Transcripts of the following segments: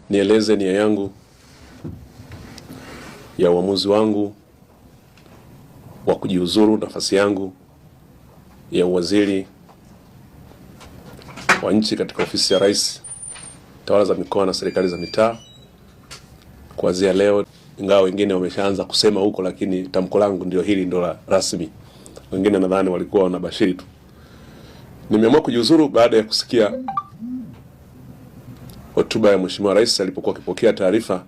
nieleze nia yangu ya uamuzi wangu wa kujiuzuru nafasi yangu ya uwaziri wa nchi katika ofisi ya Rais, tawala za mikoa na serikali za mitaa kuanzia leo, ingawa wengine wameshaanza kusema huko, lakini tamko langu ndio hili, ndio rasmi. Wengine nadhani walikuwa wanabashiri tu. Nimeamua kujiuzuru baada ya kusikia hotuba ya Mheshimiwa Rais alipokuwa akipokea taarifa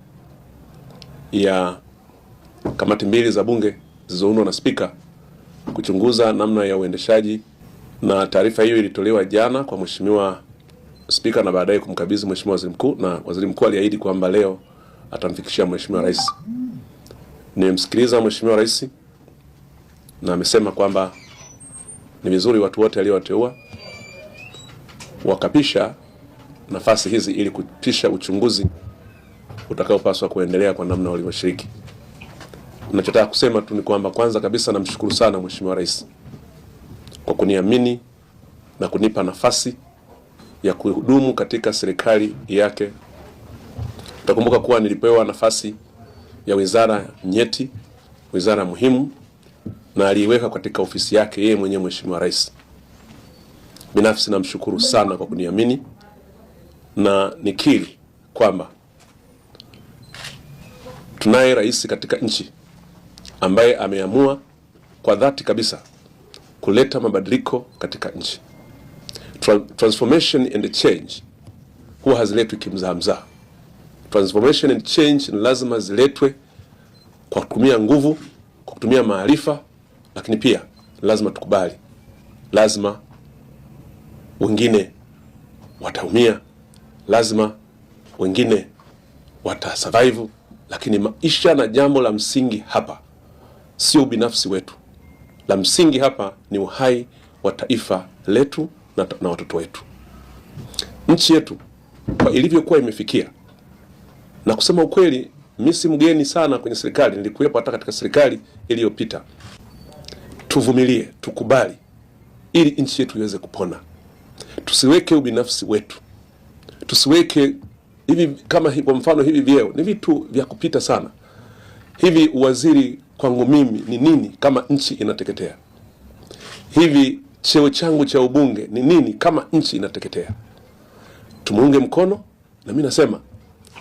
ya kamati mbili za bunge zilizoundwa na spika kuchunguza namna ya uendeshaji, na taarifa hiyo ilitolewa jana kwa Mheshimiwa Spika na baadaye kumkabidhi Mheshimiwa Waziri Mkuu, na Waziri Mkuu aliahidi kwamba leo atamfikishia Mheshimiwa Rais. Nimemsikiliza Mheshimiwa Rais na amesema kwamba ni vizuri watu wote aliowateua wakapisha nafasi hizi ili kupisha uchunguzi utakaopaswa kuendelea kwa namna walivyoshiriki. Ninachotaka kusema tu ni kwamba kwanza kabisa namshukuru sana Mheshimiwa Rais kwa kuniamini na kunipa nafasi ya kuhudumu katika serikali yake. Utakumbuka kuwa nilipewa nafasi ya wizara nyeti, wizara muhimu, na aliiweka katika ofisi yake yeye mwenyewe Mheshimiwa Rais. Binafsi namshukuru sana kwa kuniamini, na nikiri kwamba tunaye rais katika nchi ambaye ameamua kwa dhati kabisa kuleta mabadiliko katika nchi. Transformation and change huwa haziletwi kimzaamzaa. Transformation and change ni lazima ziletwe kwa kutumia nguvu, kwa kutumia maarifa, lakini pia lazima tukubali, lazima wengine wataumia, lazima wengine watasurvive, lakini maisha na jambo la msingi hapa sio binafsi wetu. La msingi hapa ni uhai wa taifa letu na watoto wetu. Nchi yetu kwa ilivyokuwa imefikia, na kusema ukweli mimi si mgeni sana kwenye serikali, nilikuwepo hata katika serikali iliyopita. Tuvumilie, tukubali ili nchi yetu iweze kupona. Tusiweke ubinafsi wetu. Tusiweke hivi, kama kwa mfano hivi vyeo ni vitu vya kupita sana. Hivi uwaziri kwangu mimi ni nini kama nchi inateketea? Hivi cheo changu cha ubunge ni nini kama nchi inateketea? Tumuunge mkono, na mimi nasema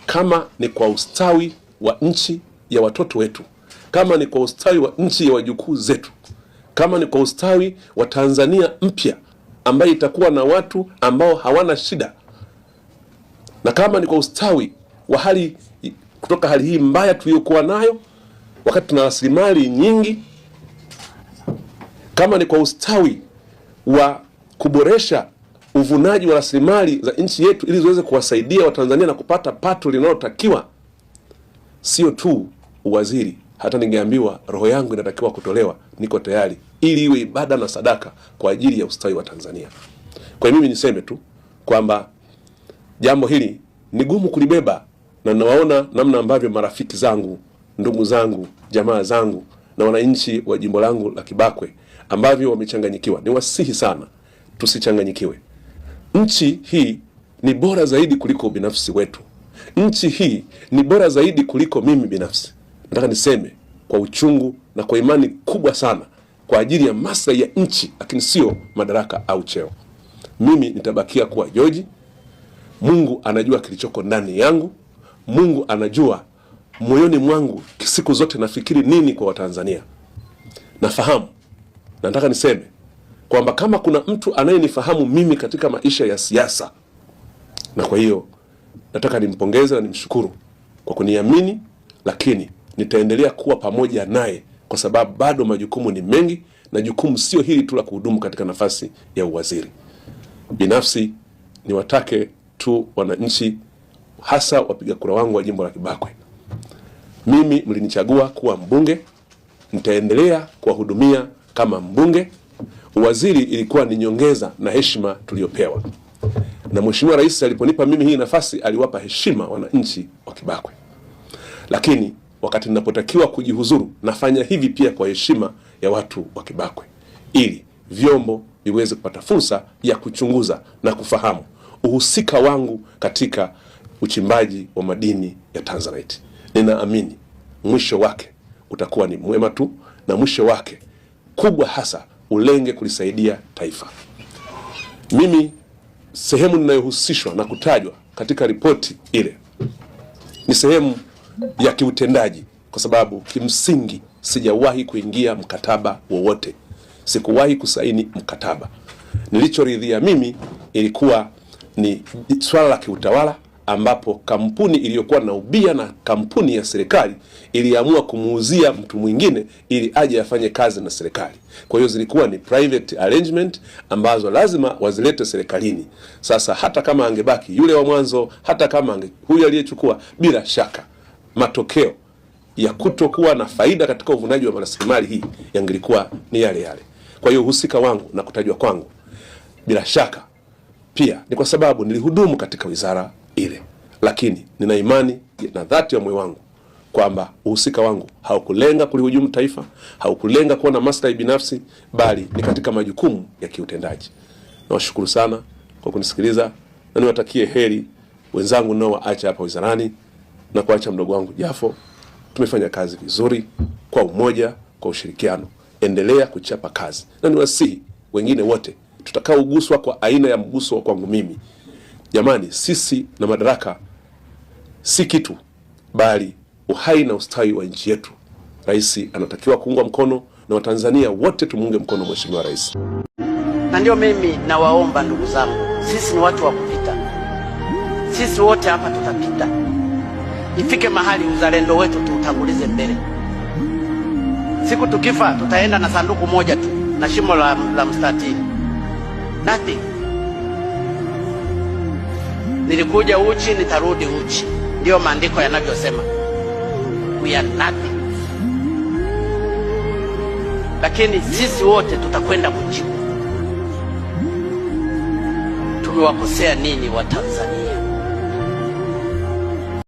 kama ni kwa ustawi wa nchi ya watoto wetu, kama ni kwa ustawi wa nchi ya wajukuu zetu, kama ni kwa ustawi wa Tanzania mpya ambayo itakuwa na watu ambao hawana shida, na kama ni kwa ustawi wa hali kutoka hali hii mbaya tuliyokuwa nayo wakati tuna rasilimali nyingi, kama ni kwa ustawi wa kuboresha uvunaji wa rasilimali za nchi yetu ili ziweze kuwasaidia Watanzania na kupata pato linalotakiwa, sio tu uwaziri, hata ningeambiwa roho yangu inatakiwa kutolewa, niko tayari, ili iwe ibada na sadaka kwa ajili ya ustawi wa Tanzania. Kwa mimi niseme tu kwamba jambo hili ni gumu kulibeba, na nawaona namna ambavyo marafiki zangu, ndugu zangu, jamaa zangu na wananchi wa jimbo langu la Kibakwe ambavyo wamechanganyikiwa. Niwasihi sana tusichanganyikiwe. Nchi hii ni bora zaidi kuliko binafsi wetu. Nchi hii ni bora zaidi kuliko mimi binafsi. Nataka niseme kwa uchungu na kwa imani kubwa sana, kwa ajili ya maslahi ya nchi, lakini sio madaraka au cheo. Mimi nitabakia kuwa George. Mungu anajua kilichoko ndani yangu. Mungu anajua moyoni mwangu siku zote nafikiri nini kwa Watanzania. Nafahamu. Nataka niseme kwamba kama kuna mtu anayenifahamu mimi katika maisha ya siasa, na kwa hiyo nataka nimpongeze na nimshukuru kwa kuniamini, lakini nitaendelea kuwa pamoja naye kwa sababu bado majukumu ni mengi, na jukumu sio hili tu la kuhudumu katika nafasi ya uwaziri. Binafsi niwatake tu wananchi, hasa wapiga kura wangu wa jimbo la Kibakwe, mimi mlinichagua kuwa mbunge, nitaendelea kuwahudumia kama mbunge. Uwaziri ilikuwa ni nyongeza na heshima tuliyopewa, na Mheshimiwa Rais aliponipa mimi hii nafasi aliwapa heshima wananchi wa Kibakwe. Lakini wakati ninapotakiwa kujihuzuru, nafanya hivi pia kwa heshima ya watu wa Kibakwe, ili vyombo viweze kupata fursa ya kuchunguza na kufahamu uhusika wangu katika uchimbaji wa madini ya Tanzanite. Ninaamini mwisho wake utakuwa ni mwema tu, na mwisho wake kubwa hasa ulenge kulisaidia taifa. Mimi sehemu ninayohusishwa na kutajwa katika ripoti ile ni sehemu ya kiutendaji, kwa sababu kimsingi sijawahi kuingia mkataba wowote. Sikuwahi kusaini mkataba. Nilichoridhia mimi ilikuwa ni swala la kiutawala, ambapo kampuni iliyokuwa na ubia na kampuni ya serikali iliamua kumuuzia mtu mwingine ili aje afanye kazi na serikali. Kwa hiyo zilikuwa ni private arrangement ambazo lazima wazilete serikalini. Sasa hata kama angebaki yule wa mwanzo, hata kama huyu aliyechukua, bila shaka matokeo ya kutokuwa na faida katika uvunaji wa rasilimali hii yangelikuwa ni yale yale. Kwa hiyo uhusika wangu na kutajwa kwangu bila shaka pia ni kwa sababu nilihudumu katika wizara ile, lakini nina imani na dhati ya moyo wangu kwamba uhusika wangu haukulenga kulihujumu taifa, haukulenga kuwa na maslahi binafsi, bali ni katika majukumu ya kiutendaji. Nawashukuru sana kwa kunisikiliza, na niwatakie heri wenzangu nao waacha hapa wizarani na kuacha mdogo wangu Jafo. Tumefanya kazi vizuri kwa umoja, kwa ushirikiano. Endelea kuchapa kazi, na niwasihi wengine wote tutakaoguswa kwa aina ya mguso wa kwangu mimi. Jamani, sisi na madaraka si kitu, bali uhai na ustawi wa nchi yetu. Rais anatakiwa kuungwa mkono, na Watanzania wote tumuunge mkono Mheshimiwa Rais. Na ndio mimi nawaomba ndugu zangu, sisi ni watu wa kupita. Sisi wote hapa tutapita. Ifike mahali uzalendo wetu tuutangulize mbele. Siku tukifa tutaenda na sanduku moja tu na shimo la mstatili. Nothing. Nilikuja uchi, nitarudi uchi. Ndio maandiko yanavyosema. We are nothing. Lakini sisi wote tutakwenda kujibu. Tumewakosea nini wa Tanzania?